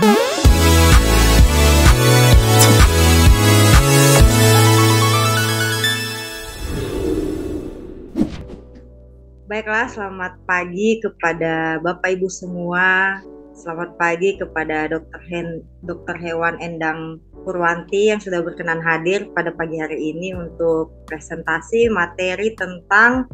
Baiklah, selamat pagi kepada Bapak Ibu semua. Selamat pagi kepada Dr. Hewan Endang Purwanti yang sudah berkenan hadir pada pagi hari ini untuk presentasi materi tentang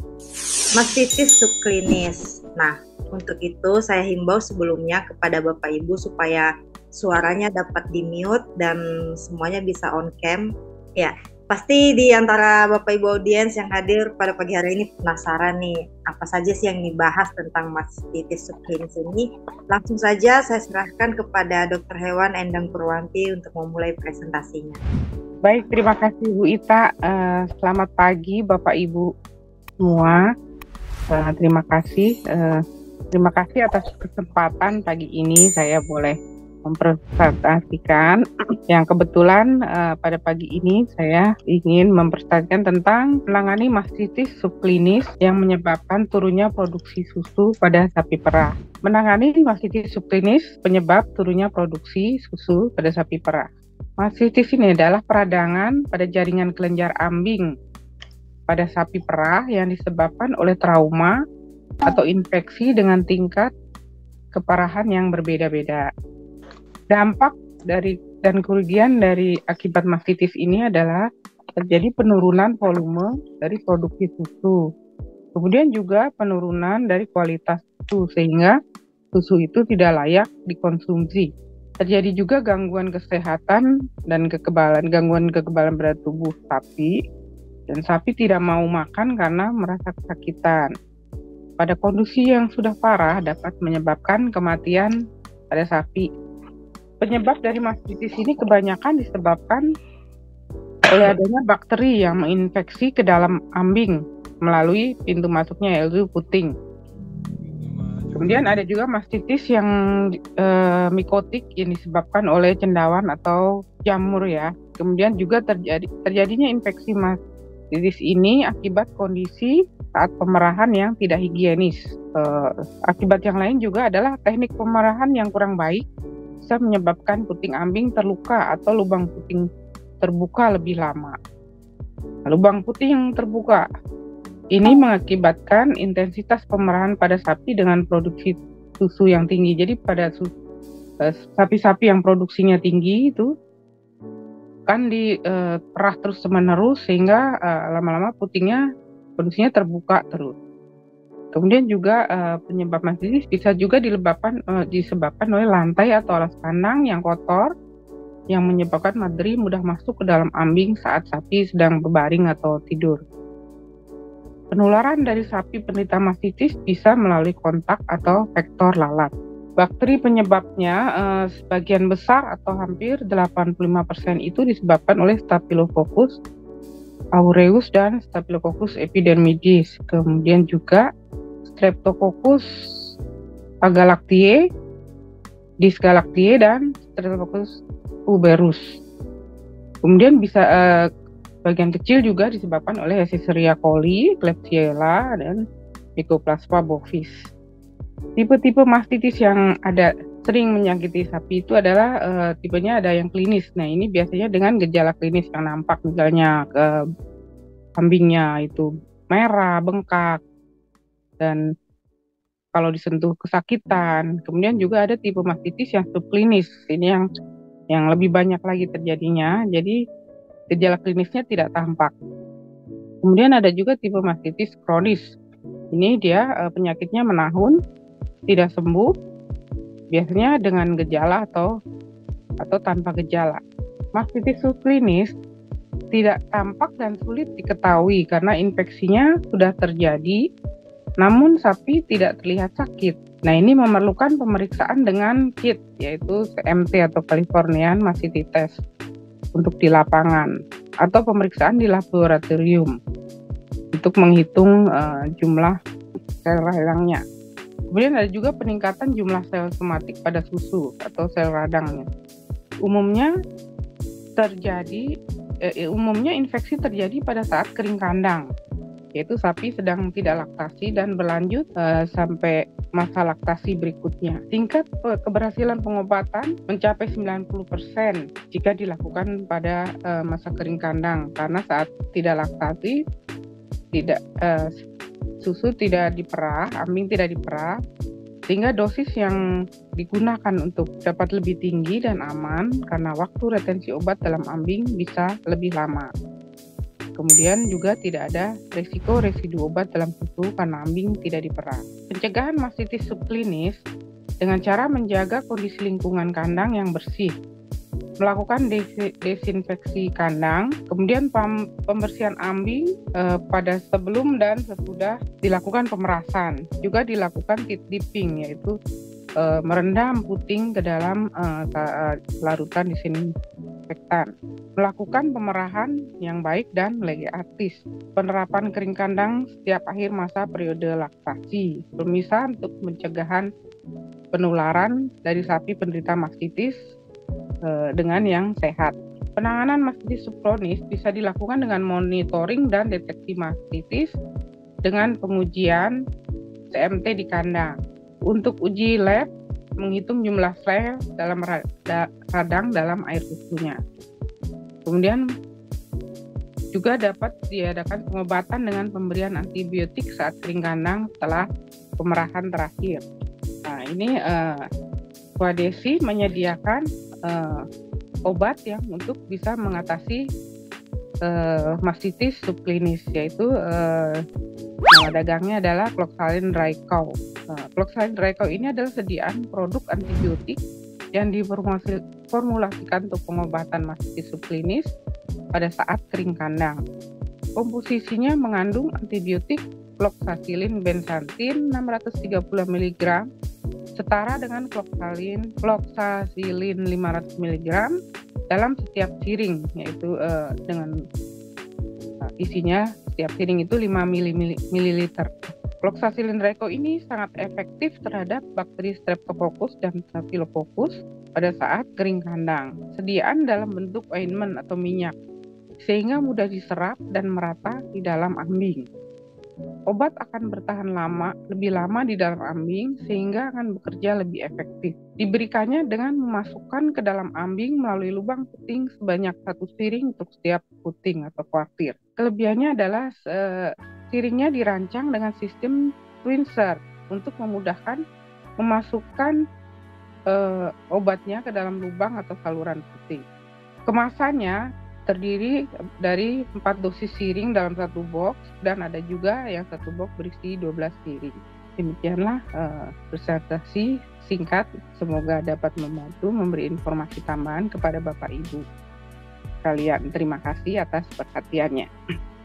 mastitis subklinis. Nah, untuk itu saya himbau sebelumnya kepada Bapak Ibu supaya suaranya dapat di-mute dan semuanya bisa on cam. Ya, pasti di antara Bapak Ibu audiens yang hadir pada pagi hari ini penasaran nih, apa saja sih yang dibahas tentang mastitis subklinis ini. Langsung saja saya serahkan kepada Dr. Hewan Endang Purwanti untuk memulai presentasinya. Baik, terima kasih Bu Ita. Selamat pagi Bapak Ibu semua. Terima kasih atas kesempatan pagi ini saya boleh mempresentasikan yang kebetulan pada pagi ini saya ingin mempresentasikan tentang menangani mastitis subklinis yang menyebabkan turunnya produksi susu pada sapi perah. Menangani mastitis subklinis penyebab turunnya produksi susu pada sapi perah. Mastitis ini adalah peradangan pada jaringan kelenjar ambing pada sapi perah yang disebabkan oleh trauma atau infeksi dengan tingkat keparahan yang berbeda-beda. Dampak dari dan kerugian dari akibat mastitis ini adalah terjadi penurunan volume dari produksi susu. Kemudian juga penurunan dari kualitas susu sehingga susu itu tidak layak dikonsumsi. Terjadi juga gangguan kesehatan dan gangguan kekebalan pada tubuh sapi, dan sapi tidak mau makan karena merasa kesakitan. Pada kondisi yang sudah parah dapat menyebabkan kematian pada sapi. Penyebab dari mastitis ini kebanyakan disebabkan oleh adanya bakteri yang menginfeksi ke dalam ambing melalui pintu masuknya yaitu puting. Kemudian ada juga mastitis yang mikotik yang disebabkan oleh cendawan atau jamur ya. Kemudian juga terjadinya infeksi mastitis ini akibat kondisi saat pemerahan yang tidak higienis. Akibat yang lain juga adalah teknik pemerahan yang kurang baik bisa menyebabkan puting ambing terluka atau lubang puting terbuka lebih lama. Lubang puting yang terbuka ini mengakibatkan intensitas pemerahan pada sapi dengan produksi susu yang tinggi. Jadi pada sapi-sapi yang produksinya tinggi itu kan diperah terus-menerus sehingga lama-lama putingnya produksinya terbuka terus. Kemudian juga penyebab mastitis bisa juga disebabkan oleh lantai atau alas kandang yang kotor yang menyebabkan bakteri mudah masuk ke dalam ambing saat sapi sedang berbaring atau tidur. Penularan dari sapi penderita mastitis bisa melalui kontak atau vektor lalat. Bakteri penyebabnya sebagian besar atau hampir 85% itu disebabkan oleh Staphylococcus aureus dan Staphylococcus epidermidis. Kemudian juga Streptococcus agalactiae, Dysgalactiae dan Streptococcus tuberus. Kemudian bisa bagian kecil juga disebabkan oleh Escherichia coli, Klebsiella dan Mycoplasma bovis. Tipe-tipe mastitis yang sering menyakiti sapi itu adalah tipenya ada yang klinis. Nah, ini biasanya dengan gejala klinis yang nampak, misalnya kambingnya itu merah, bengkak, dan kalau disentuh kesakitan. Kemudian juga ada tipe mastitis yang subklinis. Ini yang lebih banyak lagi terjadinya. Jadi gejala klinisnya tidak tampak. Kemudian ada juga tipe mastitis kronis. Ini dia penyakitnya menahun, tidak sembuh, biasanya dengan gejala atau tanpa gejala. Mastitis subklinis tidak tampak dan sulit diketahui karena infeksinya sudah terjadi, namun sapi tidak terlihat sakit. Nah, ini memerlukan pemeriksaan dengan kit, yaitu CMT atau Californian Mastitis Test untuk di lapangan, atau pemeriksaan di laboratorium untuk menghitung jumlah sel radangnya. Kemudian ada juga peningkatan jumlah sel somatik pada susu atau sel radangnya. Umumnya infeksi terjadi pada saat kering kandang. yaitu sapi sedang tidak laktasi dan berlanjut sampai masa laktasi berikutnya. Tingkat keberhasilan pengobatan mencapai 90% jika dilakukan pada masa kering kandang, karena saat tidak laktasi susu tidak diperah, ambing tidak diperah, sehingga dosis yang digunakan untuk dapat lebih tinggi dan aman karena waktu retensi obat dalam ambing bisa lebih lama. Kemudian juga tidak ada resiko residu obat dalam susu karena ambing tidak diperah. Pencegahan mastitis subklinis dengan cara menjaga kondisi lingkungan kandang yang bersih, melakukan desinfeksi kandang, kemudian pembersihan ambing pada sebelum dan sesudah dilakukan pemerasan. Juga dilakukan tit dipping, yaitu merendam puting ke dalam larutan disinfektan. Melakukan pemerahan yang baik dan legeatis. Penerapan kering kandang setiap akhir masa periode laktasi. Pemisah untuk pencegahan penularan dari sapi penderita mastitis dengan yang sehat. Penanganan mastitis subkronis bisa dilakukan dengan monitoring dan deteksi mastitis dengan pengujian CMT di kandang. Untuk uji lab, menghitung jumlah sel dalam radang dalam air susunya. Kemudian juga dapat diadakan pengobatan dengan pemberian antibiotik saat kering kandang setelah pemerahan terakhir. Nah, ini Swadesi menyediakan obat yang untuk bisa mengatasi mastitis subklinis, yaitu nama dagangnya adalah Cloxalin Dry Cow. Cloxalin Dry Cow ini adalah sediaan produk antibiotik yang diformulasikan untuk pengobatan mastitis subklinis pada saat kering kandang. Komposisinya mengandung antibiotik Cloxacillin bensantin 630 mg setara dengan Cloxacillin 500 mg dalam setiap siring, yaitu dengan isinya setiap siring itu 5 ml. Cloxacillin Dry Cow ini sangat efektif terhadap bakteri Streptococcus dan Staphylococcus pada saat kering kandang. Sediaan dalam bentuk ointment atau minyak, sehingga mudah diserap dan merata di dalam ambing. Obat akan bertahan lebih lama di dalam ambing sehingga akan bekerja lebih efektif. Diberikannya dengan memasukkan ke dalam ambing melalui lubang puting sebanyak 1 siring untuk setiap puting atau kuartir. Kelebihannya adalah siringnya dirancang dengan sistem twinser untuk memudahkan memasukkan obatnya ke dalam lubang atau saluran puting. Kemasannya terdiri dari 4 dosis siring dalam 1 box, dan ada juga yang 1 box berisi 12 siring. Demikianlah presentasi singkat, semoga dapat membantu memberi informasi tambahan kepada Bapak Ibu sekalian. Terima kasih atas perhatiannya.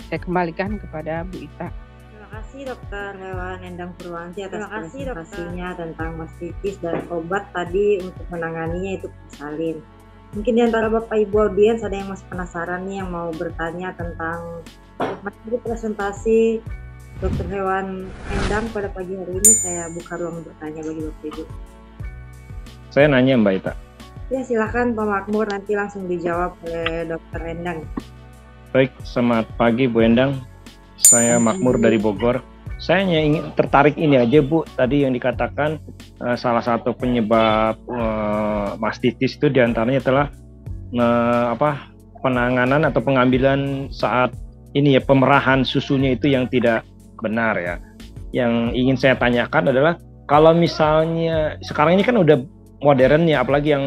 Saya kembalikan kepada Bu Ita. Terima kasih Dr. Hewan Endang Purwanti atas presentasinya tentang mastitis dan obat tadi untuk menanganinya, itu Cloxalin. Mungkin di antara Bapak Ibu audiens ada yang masih penasaran nih, yang mau bertanya tentang materi presentasi Dr. Hewan Endang pada pagi hari ini. Saya buka ruang bertanya bagi Bapak Ibu. Saya nanya Mbak Ita. Ya, silakan Pak Makmur, nanti langsung dijawab oleh Dr. Endang. Baik, selamat pagi Bu Endang. Saya Makmur dari Bogor. Saya hanya ingin tertarik ini aja Bu, tadi yang dikatakan salah satu penyebab mastitis itu diantaranya adalah penanganan atau pengambilan saat ini ya, pemerahan susunya itu yang tidak benar ya. Yang ingin saya tanyakan adalah kalau misalnya sekarang ini kan udah modern ya, apalagi yang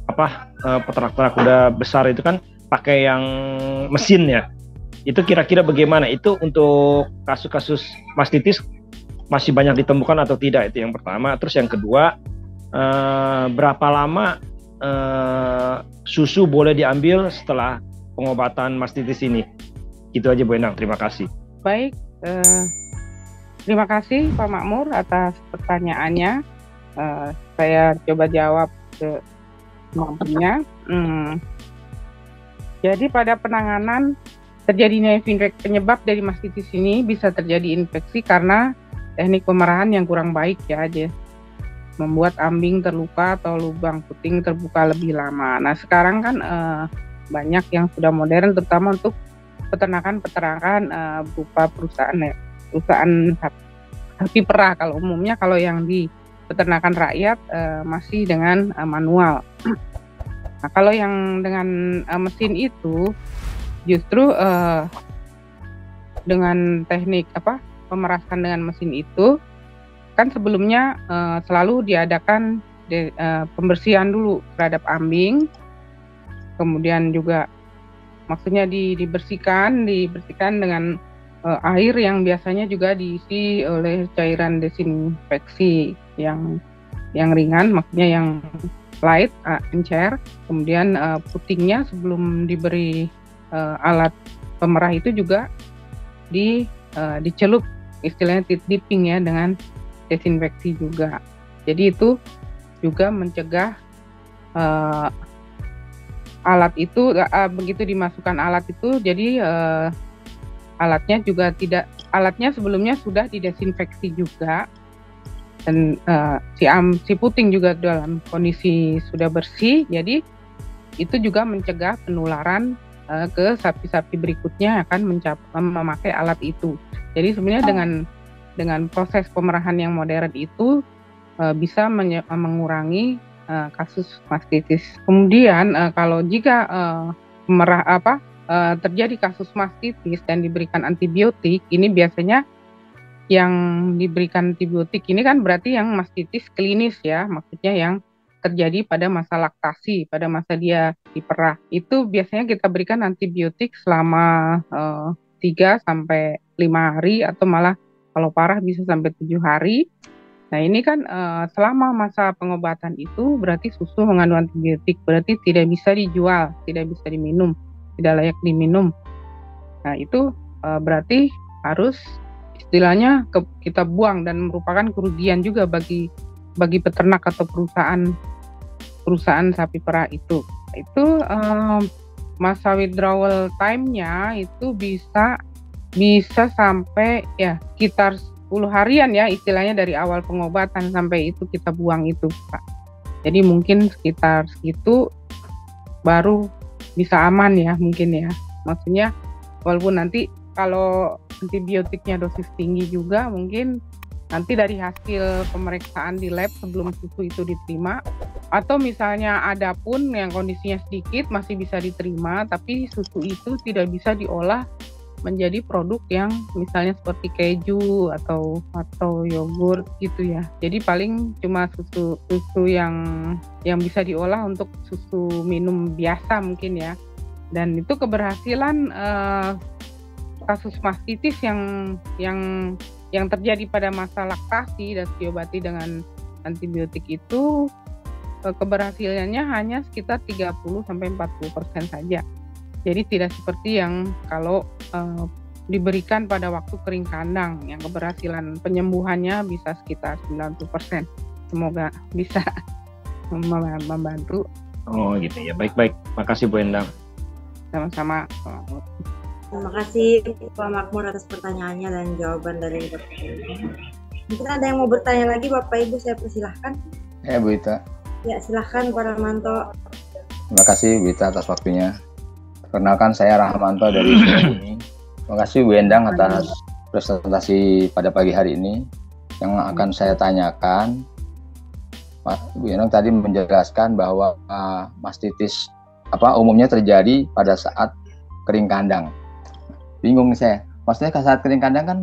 peternak-peternak udah besar itu kan pakai yang mesin ya. Itu kira-kira bagaimana itu untuk kasus-kasus mastitis, masih banyak ditemukan atau tidak? Itu yang pertama. Terus yang kedua, berapa lama susu boleh diambil setelah pengobatan mastitis ini? Itu aja Bu Endang, terima kasih. Baik, terima kasih Pak Makmur atas pertanyaannya. Saya coba jawab ke mampunya. Jadi pada penanganan terjadinya penyebab dari mastitis ini bisa terjadi infeksi karena teknik pemerahan yang kurang baik ya, aja membuat ambing terluka atau lubang puting terbuka lebih lama. Nah sekarang kan banyak yang sudah modern, terutama untuk peternakan berupa perusahaan sapi perah. Kalau umumnya kalau yang di peternakan rakyat masih dengan manual. Nah, kalau yang dengan mesin itu justru dengan teknik pemerasan dengan mesin itu kan sebelumnya selalu diadakan pembersihan dulu terhadap ambing, kemudian juga maksudnya dibersihkan dengan air yang biasanya juga diisi oleh cairan desinfeksi yang ringan, maksudnya yang light, encer. Kemudian putingnya sebelum diberi alat pemerah itu juga dicelup, istilahnya dipping ya, dengan desinfeksi juga. Jadi itu juga mencegah alat itu begitu dimasukkan alat itu, jadi alatnya sebelumnya sudah didesinfeksi juga, dan si puting juga dalam kondisi sudah bersih, jadi itu juga mencegah penularan ke sapi-sapi berikutnya akan memakai alat itu. Jadi sebenarnya dengan proses pemerahan yang modern itu bisa mengurangi kasus mastitis. Kemudian kalau jika terjadi kasus mastitis dan diberikan antibiotik, ini biasanya yang diberikan antibiotik ini kan berarti yang mastitis klinis ya, maksudnya yang terjadi pada masa laktasi, pada masa dia diperah. Itu biasanya kita berikan antibiotik selama 3 sampai 5 hari atau malah kalau parah bisa sampai 7 hari. Nah ini kan selama masa pengobatan itu berarti susu mengandung antibiotik, berarti tidak bisa dijual, tidak bisa diminum, tidak layak diminum. Nah itu berarti harus istilahnya kita buang, dan merupakan kerugian juga bagi peternak atau perusahaan sapi perah itu. Itu masa withdrawal time-nya itu bisa sampai ya sekitar 10 harian ya, istilahnya dari awal pengobatan sampai itu kita buang itu, Pak. Jadi mungkin sekitar segitu baru bisa aman ya mungkin ya. Maksudnya walaupun nanti kalau antibiotiknya dosis tinggi juga mungkin nanti dari hasil pemeriksaan di lab sebelum susu itu diterima, atau misalnya ada pun yang kondisinya sedikit masih bisa diterima, tapi susu itu tidak bisa diolah menjadi produk yang misalnya seperti keju atau yogurt gitu ya. Jadi paling cuma susu yang bisa diolah untuk susu minum biasa mungkin ya. Dan itu keberhasilan kasus mastitis yang terjadi pada masa laktasi dan diobati dengan antibiotik itu keberhasilannya hanya sekitar 30-40% saja. Jadi tidak seperti yang kalau diberikan pada waktu kering kandang yang keberhasilan penyembuhannya bisa sekitar 90%. Semoga bisa membantu. Oh gitu ya, baik. Makasih Bu Endang. Sama-sama. Terima kasih Pak Makmur atas pertanyaannya dan jawaban dari dokter. Mungkin ada yang mau bertanya lagi, Bapak Ibu, saya persilahkan. Ya Bu Ita. Ya silahkan Pak Rahmanto. Terima kasih Bu Ita atas waktunya. Perkenalkan saya Rahmanto dari sini. Terima kasih Bu Endang atas presentasi pada pagi hari ini. Yang akan saya tanyakan, Bu Endang tadi menjelaskan bahwa mastitis umumnya terjadi pada saat kering kandang. Bingung saya, maksudnya saat kering kandang kan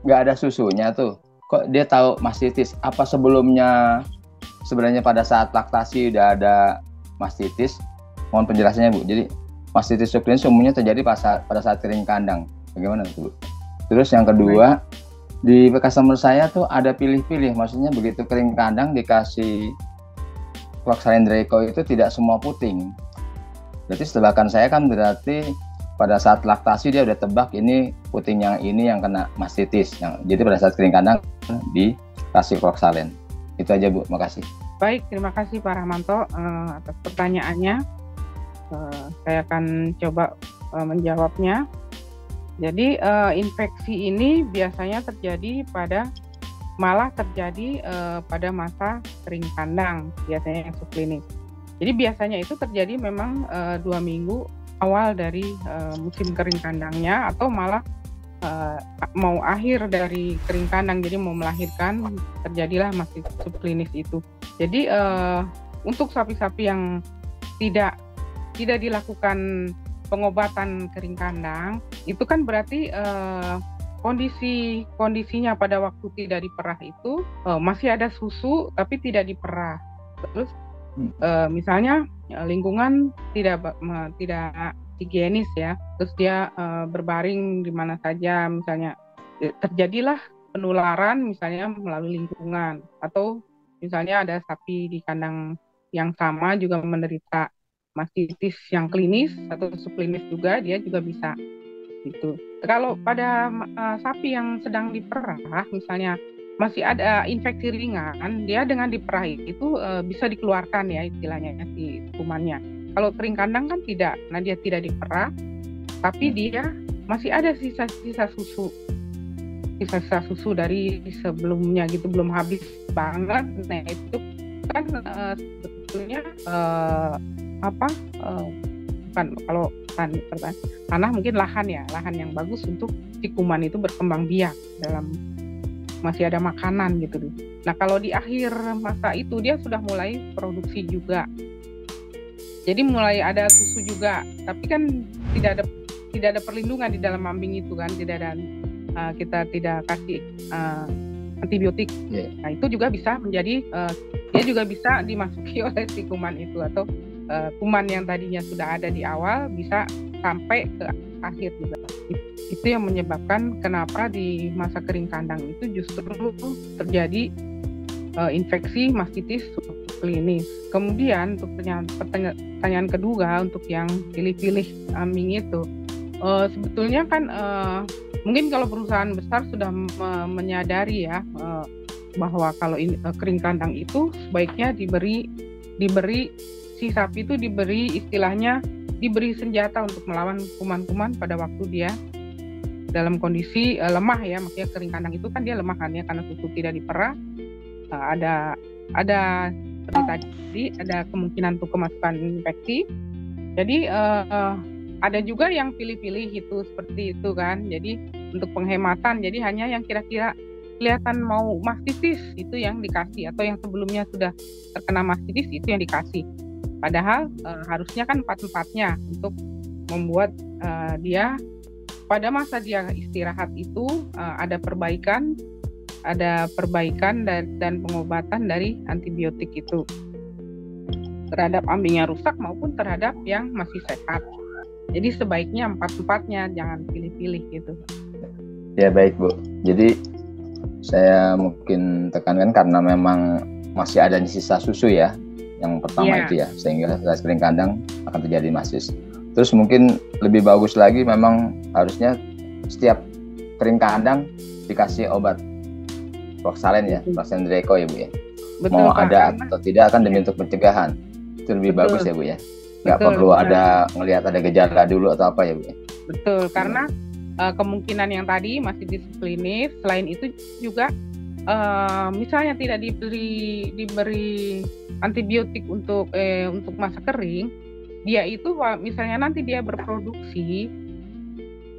nggak ada susunya tuh, kok dia tahu mastitis? Apa sebelumnya sebenarnya pada saat laktasi udah ada mastitis? Mohon penjelasannya Bu. Jadi mastitis subklinis umumnya terjadi pada saat kering kandang. Bagaimana Bu? Terus yang kedua, di customer saya tuh ada pilih-pilih, maksudnya begitu kering kandang dikasih Cloxalin Dreco itu tidak semua puting. Berarti tebakan saya kan berarti pada saat laktasi dia udah tebak ini puting yang ini yang kena mastitis. Jadi pada saat kering kandang dikasih Cloxalin. Itu aja Bu, makasih. Baik, terima kasih Pak Rahmanto atas pertanyaannya. Saya akan coba menjawabnya. Jadi infeksi ini biasanya terjadi pada masa kering kandang, biasanya yang subklinis. Jadi biasanya itu terjadi memang 2 minggu awal dari musim kering kandangnya, atau malah mau akhir dari kering kandang, jadi mau melahirkan, terjadilah mastitis subklinis itu. Jadi untuk sapi-sapi yang tidak dilakukan pengobatan kering kandang, itu kan berarti kondisinya pada waktu tidak diperah itu masih ada susu tapi tidak diperah. Terus misalnya lingkungan tidak higienis ya, terus dia berbaring di mana saja, misalnya terjadilah penularan misalnya melalui lingkungan, atau misalnya ada sapi di kandang yang sama juga menderita mastitis yang klinis atau subklinis juga, dia juga bisa gitu. Kalau pada sapi yang sedang diperah, misalnya masih ada infeksi ringan, dia dengan diperah itu bisa dikeluarkan ya istilahnya si kumannya. Kalau kering kandang kan tidak, nah dia tidak diperah, tapi dia masih ada sisa-sisa susu dari sebelumnya gitu, belum habis banget. Nah itu kan sebetulnya bukan, kalau tanah mungkin lahan yang bagus untuk si kuman itu berkembang biak dalam, masih ada makanan gitu. Nah kalau di akhir masa itu dia sudah mulai produksi juga, jadi mulai ada susu juga, tapi kan tidak ada perlindungan di dalam ambing itu kan, tidak ada kita tidak kasih antibiotik. Nah itu juga bisa menjadi dia juga bisa dimasuki oleh si kuman itu, atau kuman yang tadinya sudah ada di awal bisa sampai ke akhir juga. Itu yang menyebabkan kenapa di masa kering kandang itu justru terjadi infeksi mastitis subklinis. Kemudian untuk pertanyaan kedua, untuk yang pilih-pilih ambing itu, sebetulnya kan mungkin kalau perusahaan besar sudah menyadari ya bahwa kalau kering kandang itu sebaiknya diberi si sapi itu diberi senjata untuk melawan kuman-kuman pada waktu dia dalam kondisi lemah ya. Maksudnya kering kandang itu kan dia lemah kan ya, karena susu tidak diperah, ada seperti tadi ada kemungkinan untuk kemasukan infeksi. Jadi ada juga yang pilih-pilih itu seperti itu kan. Jadi untuk penghematan, jadi hanya yang kira-kira kelihatan mau mastitis itu yang dikasih, atau yang sebelumnya sudah terkena mastitis itu yang dikasih. Padahal harusnya kan 4-4-nya untuk membuat dia pada masa dia istirahat itu ada perbaikan dan pengobatan dari antibiotik itu terhadap ambing yang rusak maupun terhadap yang masih sehat. Jadi sebaiknya 4-4-nya, jangan pilih-pilih gitu. Ya baik Bu. Jadi saya mungkin tekankan karena memang masih ada sisa susu ya. Yang pertama itu ya, sehingga saat kering kandang akan terjadi mastis. Terus mungkin lebih bagus lagi, memang harusnya setiap kering kandang dikasih obat proksalen ya, proksalen Dreco ya Bu ya. Betul, mau ada atau tidak akan demi untuk pencegahan, itu lebih bagus ya Bu ya. Nggak perlu ada ngelihat ada gejala dulu atau apa ya Bu ya. Betul, karena kemungkinan yang tadi masih subklinis. Selain itu juga misalnya tidak diberi antibiotik untuk masa kering, dia itu misalnya nanti dia berproduksi,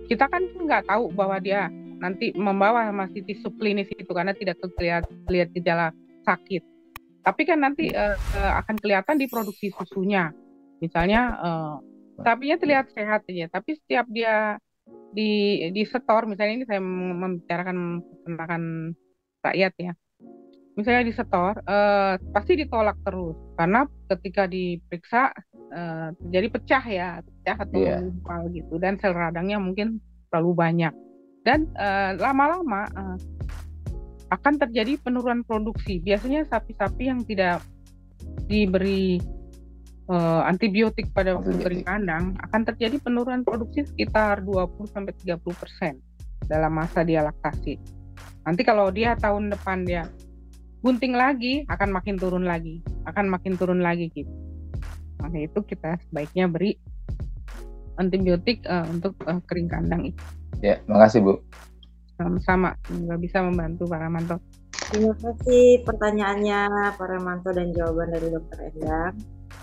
kita kan nggak tahu bahwa dia nanti membawa mastitis subklinis itu karena tidak terlihat gejala sakit. Tapi kan nanti akan kelihatan di produksi susunya. Misalnya sapinya terlihat sehat aja, tapi setiap dia di setor, misalnya ini saya membicarakan peternakan rakyat ya. Misalnya di setor, pasti ditolak terus karena ketika diperiksa jadi pecah atau gumpal gitu, dan sel radangnya mungkin terlalu banyak, dan lama-lama akan terjadi penurunan produksi. Biasanya sapi-sapi yang tidak diberi antibiotik pada waktu kering kandang akan terjadi penurunan produksi sekitar 20-30% dalam masa dia laktasi. Nanti kalau dia tahun depan dia bunting lagi, akan makin turun lagi gitu. Maka itu kita sebaiknya beri antibiotik untuk kering kandang itu. Ya, makasih Bu. Sama-sama, semoga bisa membantu Pak Ramanto. Terima kasih pertanyaannya Pak Ramanto dan jawaban dari Dokter Endang.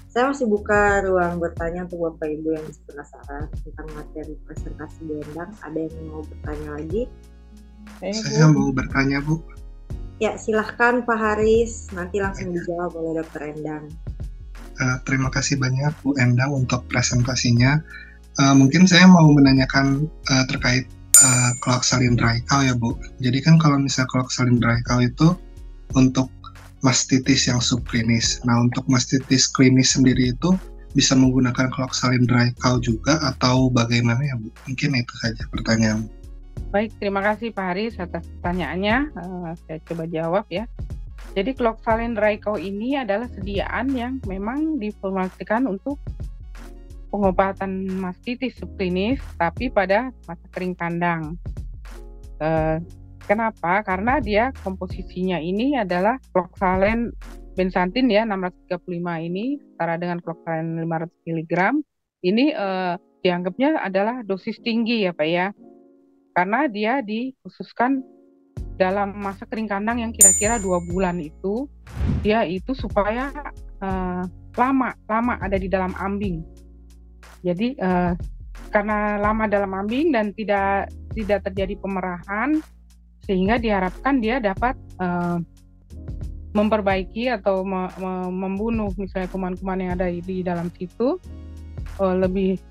Saya masih buka ruang bertanya untuk Bapak Ibu yang masih penasaran tentang materi presentasi Bu Endang. Ada yang mau bertanya lagi? Saya mau bertanya, Bu. Ya, silahkan Pak Haris. Nanti langsung dijawab oleh Dokter Endang. Terima kasih banyak Bu Endang untuk presentasinya. Mungkin saya mau menanyakan terkait Cloxalin dry cow ya Bu. Jadi kan kalau misalnya Cloxalin dry cow itu untuk mastitis yang subklinis. Nah, untuk mastitis klinis sendiri itu bisa menggunakan Cloxalin dry cow juga atau bagaimana ya Bu? Mungkin itu saja pertanyaan. Baik, terima kasih Pak Haris atas pertanyaannya. Saya coba jawab ya. Jadi Cloxalin dry cow ini adalah sediaan yang memang diformulasikan untuk pengobatan mastitis subklinis, tapi pada masa kering kandang. Kenapa? Karena dia komposisinya ini adalah Cloxalin bensantin ya 635 ini setara dengan Cloxalin 500 mg. Ini dianggapnya adalah dosis tinggi ya Pak ya. Karena dia dikhususkan dalam masa kering kandang yang kira-kira 2 bulan itu, dia itu supaya lama ada di dalam ambing. Jadi karena lama dalam ambing dan tidak terjadi pemerahan, sehingga diharapkan dia dapat memperbaiki atau membunuh misalnya kuman-kuman yang ada di dalam situ lebih,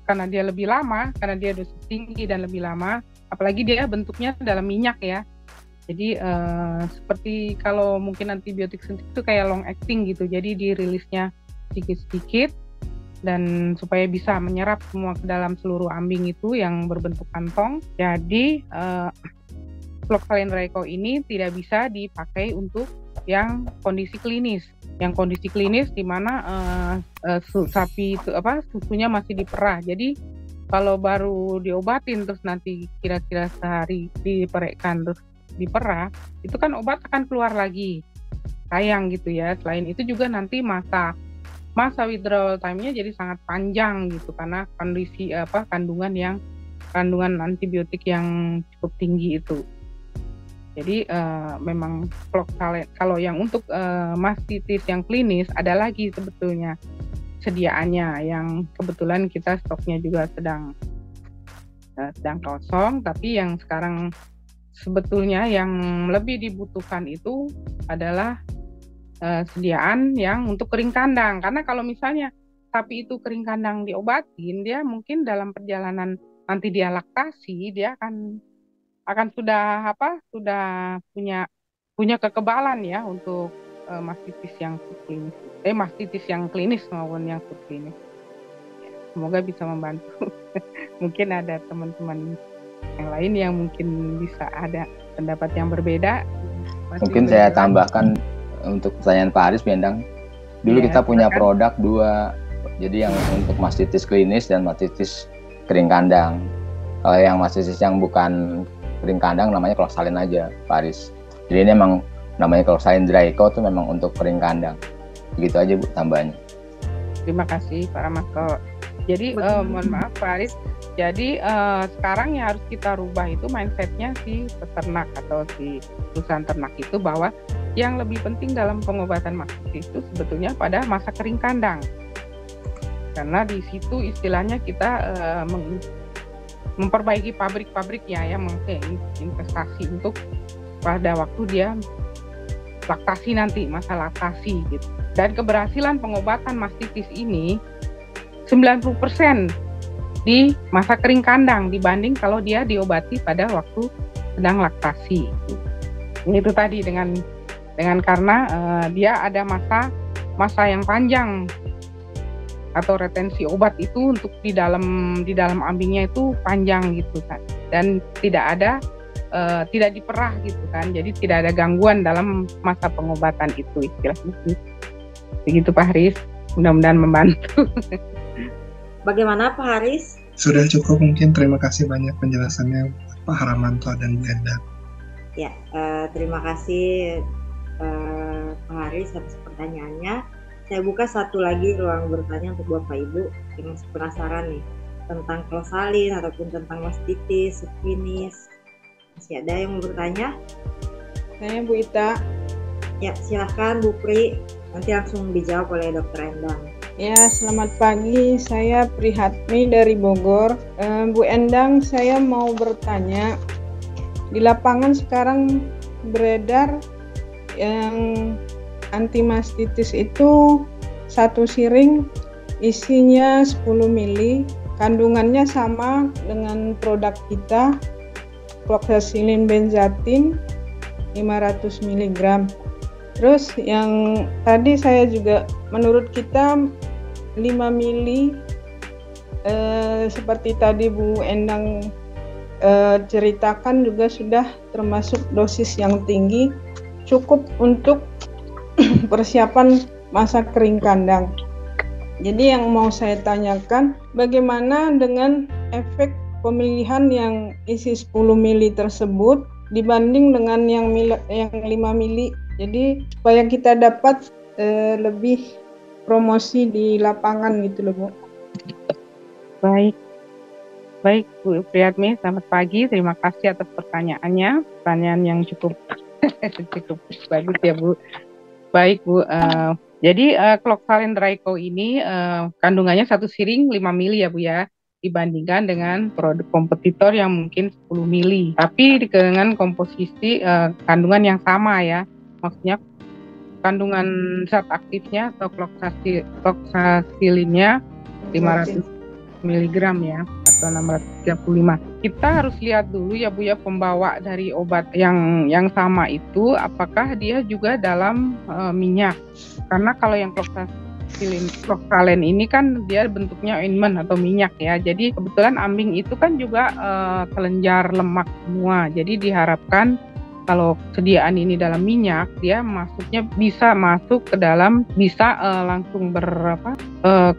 karena dia lebih lama, karena dia dosis tinggi dan lebih lama, apalagi dia bentuknya dalam minyak ya. Jadi seperti kalau mungkin antibiotik suntik itu kayak long acting gitu, jadi dirilisnya sedikit-sedikit dan supaya bisa menyerap semua ke dalam seluruh ambing itu yang berbentuk kantong. Jadi Cloxalin dry cow ini tidak bisa dipakai untuk yang kondisi klinis. Yang kondisi klinis di mana sapi itu susunya masih diperah. Jadi kalau baru diobatin terus nanti kira-kira sehari diperekkan terus diperah, itu kan obat akan keluar lagi. Sayang gitu ya. Selain itu juga nanti masa withdrawal time-nya jadi sangat panjang gitu karena kondisi kandungan antibiotik yang cukup tinggi itu. Jadi memang Cloxalin kalau yang untuk mastitis yang klinis ada lagi sebetulnya sediaannya yang kebetulan kita stoknya juga sedang kosong, tapi yang sekarang sebetulnya yang lebih dibutuhkan itu adalah sediaan yang untuk kering kandang. Karena kalau misalnya sapi itu kering kandang diobatin, dia mungkin dalam perjalanan nanti dia laktasi, dia akan sudah punya kekebalan ya untuk mastitis yang subklinis. Mastitis yang klinis maupun yang subklinis. Semoga bisa membantu. Mungkin ada teman-teman yang lain yang mungkin bisa ada pendapat yang berbeda. Mungkin saya tambahkan untuk pertanyaan Pak Haris Bendang. Dulu kita punya produk 2, jadi yang untuk mastitis klinis dan mastitis kering kandang. Kalau yang mastitis yang bukan kering kandang namanya Cloxalin aja, Pak Haris. Jadi ini memang namanya Cloxalin dry cow itu memang untuk kering kandang. Begitu aja Bu tambahannya. Terima kasih Pak Ramanto. Jadi mohon maaf Pak Haris. Jadi sekarang yang harus kita rubah itu mindsetnya si peternak atau si perusahaan ternak itu bahwa yang lebih penting dalam pengobatan mastitis itu sebetulnya pada masa kering kandang. Karena di situ istilahnya kita memperbaiki pabrik-pabriknya ya, investasi untuk pada waktu dia laktasi nanti, masa laktasi gitu. Dan keberhasilan pengobatan mastitis ini 90% di masa kering kandang dibanding kalau dia diobati pada waktu sedang laktasi. Itu tadi dengan karena dia ada masa yang panjang atau retensi obat itu untuk di dalam ambingnya itu panjang gitu kan, dan tidak diperah gitu kan, jadi tidak ada gangguan dalam masa pengobatan itu istilahnya. Begitu Pak Haris, mudah-mudahan membantu. Bagaimana Pak Haris? Sudah cukup mungkin, terima kasih banyak penjelasannya Pak Haramanto dan Bu Endang. Ya, terima kasih Pak Haris atas pertanyaannya. Saya buka satu lagi ruang bertanya untuk Bapak Ibu yang masih penasaran nih tentang Cloxalin ataupun tentang mastitis, subklinis. Masih ada yang mau bertanya? Saya Bu Ita. Ya, silakan Bu Pri. Nanti langsung dijawab oleh Dokter Endang. Ya, selamat pagi. Saya Prihatmi dari Bogor. Bu Endang, saya mau bertanya. Di lapangan sekarang beredar yang anti mastitis itu satu siring isinya 10 mili, kandungannya sama dengan produk kita, cloxacillin benzatin 500 mg. Terus yang tadi saya juga, menurut kita 5 mili seperti tadi Bu Endang ceritakan juga sudah termasuk dosis yang tinggi, cukup untuk persiapan masa kering kandang. Jadi yang mau saya tanyakan, bagaimana dengan efek pemilihan yang isi 10 mili tersebut dibanding dengan yang 5 mili. Jadi supaya kita dapat lebih promosi di lapangan gitu loh Bu. Baik Bu Prihatmi, selamat pagi. Terima kasih atas pertanyaannya. Pertanyaan yang cukup cukup bagus ya Bu. Baik Bu, jadi cloxacillin Dryco ini kandungannya satu siring 5 mili ya Bu ya, dibandingkan dengan produk kompetitor yang mungkin 10 mili. Tapi dengan komposisi kandungan yang sama ya, maksudnya kandungan zat aktifnya atau cloxacillinnya 500 mg ya, atau 635. Kita harus lihat dulu ya Bu ya, pembawa dari obat yang sama itu apakah dia juga dalam minyak. Karena kalau yang cloxacillin ini kan dia bentuknya ointment atau minyak ya. Jadi kebetulan ambing itu kan juga kelenjar lemak semua. Jadi diharapkan kalau sediaan ini dalam minyak, dia masuknya bisa masuk ke dalam, bisa langsung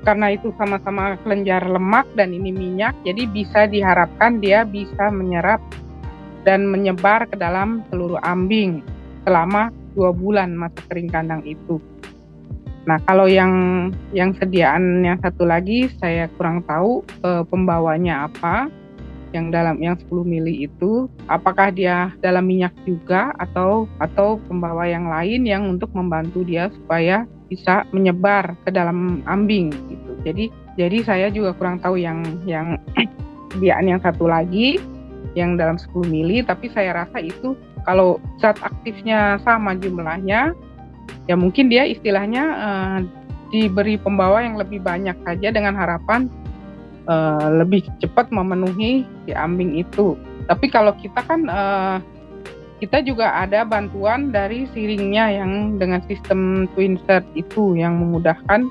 karena itu sama-sama kelenjar lemak dan ini minyak, jadi bisa diharapkan dia bisa menyerap dan menyebar ke dalam seluruh ambing selama 2 bulan masa kering kandang itu. Nah, kalau yang sediaan yang satu lagi saya kurang tahu pembawanya apa. Yang 10 mili itu apakah dia dalam minyak juga atau pembawa yang lain yang untuk membantu dia supaya bisa menyebar ke dalam ambing gitu. Jadi saya juga kurang tahu yang sediaan yang satu lagi yang dalam 10 mili, tapi saya rasa itu kalau zat aktifnya sama jumlahnya ya mungkin dia istilahnya diberi pembawa yang lebih banyak saja dengan harapan lebih cepat memenuhi si ambing itu. Tapi kalau kita kan kita juga ada bantuan dari siringnya yang dengan sistem twinsert itu yang memudahkan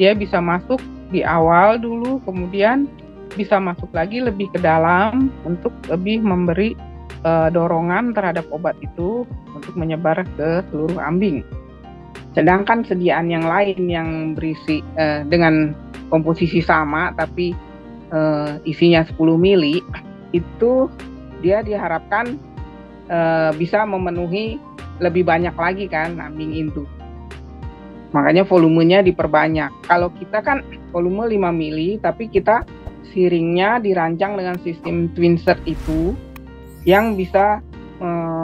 dia bisa masuk di awal dulu, kemudian bisa masuk lagi lebih ke dalam untuk lebih memberi dorongan terhadap obat itu untuk menyebar ke seluruh ambing. Sedangkan sediaan yang lain yang berisi dengan komposisi sama tapi isinya 10 mili itu dia diharapkan bisa memenuhi lebih banyak lagi kan ambing itu. Makanya volumenya diperbanyak. Kalau kita kan volume 5 mili tapi kita siringnya dirancang dengan sistem twinsert itu yang bisa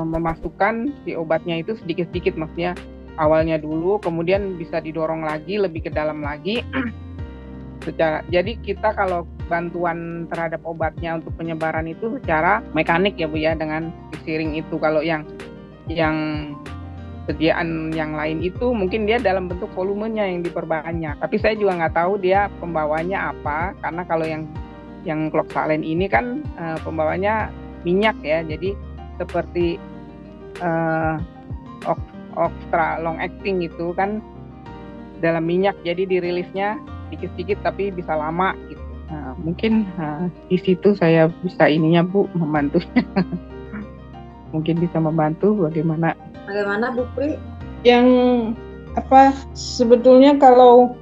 memasukkan si obatnya itu sedikit-sedikit, maksudnya awalnya dulu kemudian bisa didorong lagi lebih ke dalam lagi. Jadi kita kalau bantuan terhadap obatnya untuk penyebaran itu secara mekanik ya Bu ya dengan siring itu. Kalau yang sediaan yang lain itu mungkin dia dalam bentuk volumenya yang diperbanyak. Tapi saya juga nggak tahu dia pembawanya apa, karena kalau yang cloxacillin ini kan pembawanya minyak ya. Jadi seperti Oxtra long acting itu kan dalam minyak, jadi dirilisnya sedikit-sedikit tapi bisa lama gitu. Nah, mungkin di situ saya bisa Bu membantunya. Mungkin bisa membantu bagaimana Bu Pri? Yang sebetulnya kalau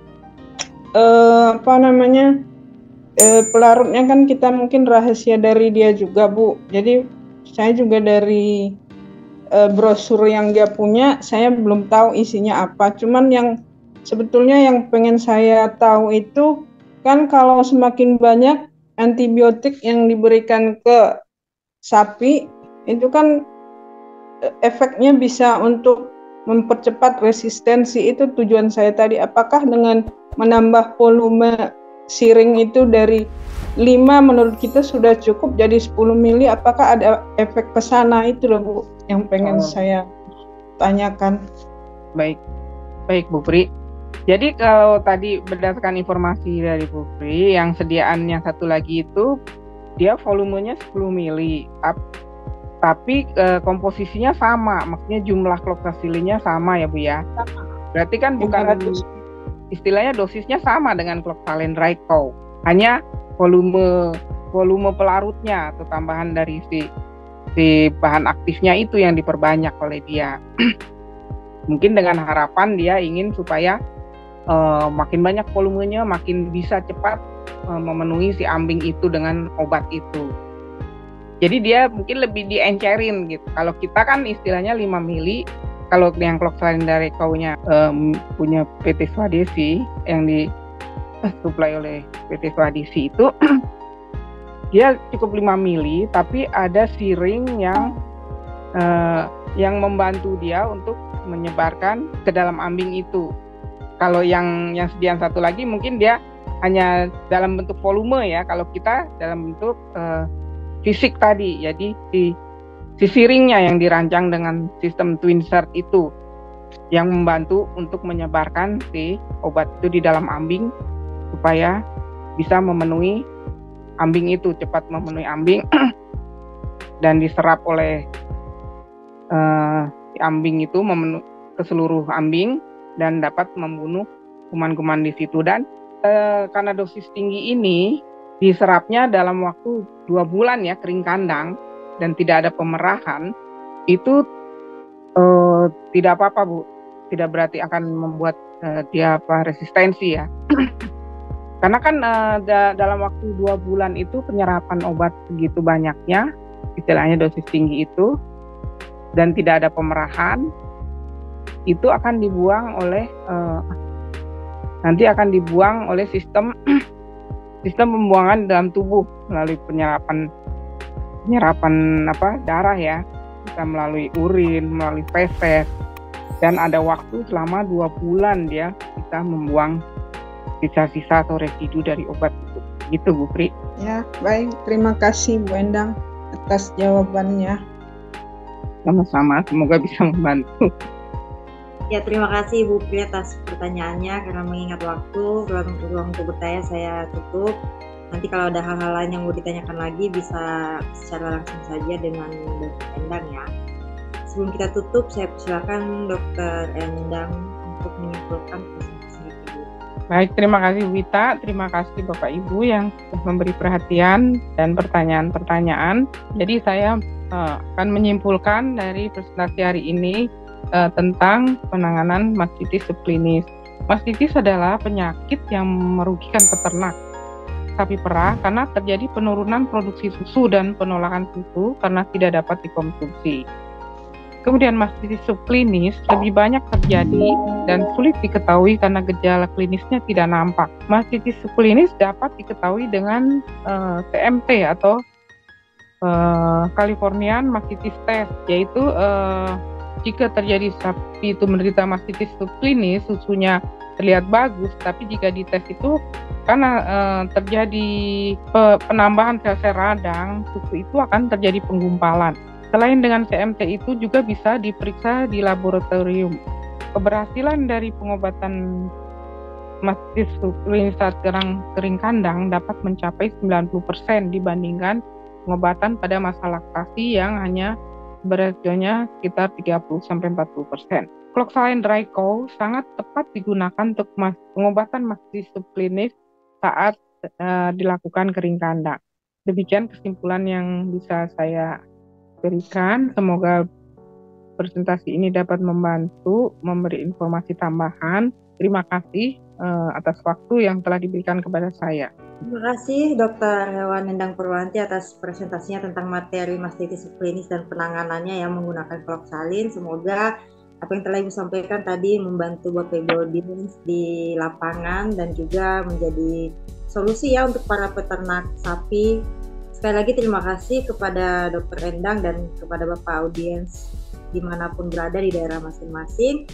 pelarutnya kan kita mungkin rahasia dari dia juga Bu. Jadi saya juga dari brosur yang dia punya, saya belum tahu isinya apa. Cuman yang sebetulnya yang pengen saya tahu itu kan kalau semakin banyak antibiotik yang diberikan ke sapi itu kan efeknya bisa untuk mempercepat resistensi. Itu tujuan saya tadi. Apakah dengan menambah volume siring itu dari 5 menurut kita sudah cukup jadi 10 mili, apakah ada efek ke sana? Itu loh Bu yang pengen saya tanyakan. Baik Bu Pri. Jadi kalau tadi berdasarkan informasi dari Bu Pri, yang sediaan yang satu lagi itu dia volumenya 10 mili, tapi komposisinya sama, maksudnya jumlah kloksasilinnya sama ya Bu ya. Berarti kan bukan istilahnya dosisnya sama dengan Cloxalin dry cow, hanya volume pelarutnya atau tambahan dari si bahan aktifnya itu yang diperbanyak oleh dia. Mungkin dengan harapan dia ingin supaya makin banyak volumenya, makin bisa cepat memenuhi si ambing itu dengan obat itu. Jadi dia mungkin lebih diencerin gitu. Kalau kita kan istilahnya 5 mili, kalau yang Cloxalin dry cow-nya punya PT Swadesi yang disuplai oleh PT Swadesi itu dia cukup 5 mili, tapi ada siring yang membantu dia untuk menyebarkan ke dalam ambing itu. Kalau yang sediaan satu lagi mungkin dia hanya dalam bentuk volume ya, kalau kita dalam bentuk fisik tadi. Jadi si siringnya yang dirancang dengan sistem twin shard itu yang membantu untuk menyebarkan si obat itu di dalam ambing supaya bisa memenuhi ambing itu, cepat memenuhi ambing dan diserap oleh si ambing itu ke seluruh ambing dan dapat membunuh kuman-kuman di situ. Dan karena dosis tinggi ini diserapnya dalam waktu 2 bulan ya, kering kandang dan tidak ada pemerahan, itu tidak apa-apa Bu, tidak berarti akan membuat dia resistensi ya. Karena kan dalam waktu 2 bulan itu penyerapan obat segitu banyaknya, istilahnya dosis tinggi itu, dan tidak ada pemerahan, itu akan dibuang oleh nanti akan dibuang oleh sistem pembuangan dalam tubuh melalui penyerapan darah ya, bisa melalui urin, melalui feses, dan ada waktu selama 2 bulan dia bisa membuang sisa-sisa atau residu dari obat itu. Gitu Bu Pri. Ya, baik. Terima kasih Bu Endang atas jawabannya. Sama-sama, semoga bisa membantu. Ya, terima kasih Bu Pri atas pertanyaannya. Karena mengingat waktu, ruang untuk bertanya saya tutup. Nanti kalau ada hal-hal lain yang mau ditanyakan lagi bisa secara langsung saja dengan Dr. Endang ya. Sebelum kita tutup, saya persilakan Dr. Endang untuk menyimpulkan presentasinya. Baik, terima kasih Wita, terima kasih Bapak Ibu yang memberi perhatian dan pertanyaan-pertanyaan. Jadi saya akan menyimpulkan dari presentasi hari ini tentang penanganan mastitis subklinis. Mastitis adalah penyakit yang merugikan peternak sapi perah karena terjadi penurunan produksi susu dan penolakan susu karena tidak dapat dikonsumsi. Kemudian mastitis subklinis lebih banyak terjadi dan sulit diketahui karena gejala klinisnya tidak nampak. Mastitis subklinis dapat diketahui dengan CMT atau Californian Mastitis Test, yaitu jika terjadi sapi itu menderita mastitis subklinis, susunya terlihat bagus, tapi jika dites itu karena terjadi penambahan sel-sel radang, susu itu akan terjadi penggumpalan. Selain dengan CMT itu juga bisa diperiksa di laboratorium. Keberhasilan dari pengobatan mastitis subklinis saat kering kandang dapat mencapai 90% dibandingkan pengobatan pada masa laktasi yang hanya beresikonya sekitar 30-40%. Cloxalin dry cow sangat tepat digunakan untuk pengobatan mastitis subklinis saat dilakukan kering kandang. Demikian kesimpulan yang bisa saya berikan. Semoga presentasi ini dapat membantu memberi informasi tambahan. Terima kasih atas waktu yang telah diberikan kepada saya. Terima kasih Dr. Hewan Endang Purwanti atas presentasinya tentang materi mastitis subklinis dan penanganannya yang menggunakan Cloxalin. Semoga apa yang telah Ibu sampaikan tadi membantu Bapak Ibu audiens di lapangan dan juga menjadi solusi ya untuk para peternak sapi. Sekali lagi terima kasih kepada Dr. Endang dan kepada Bapak audiens dimanapun berada di daerah masing-masing.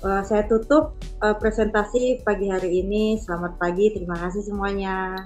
Saya tutup presentasi pagi hari ini. Selamat pagi, terima kasih semuanya.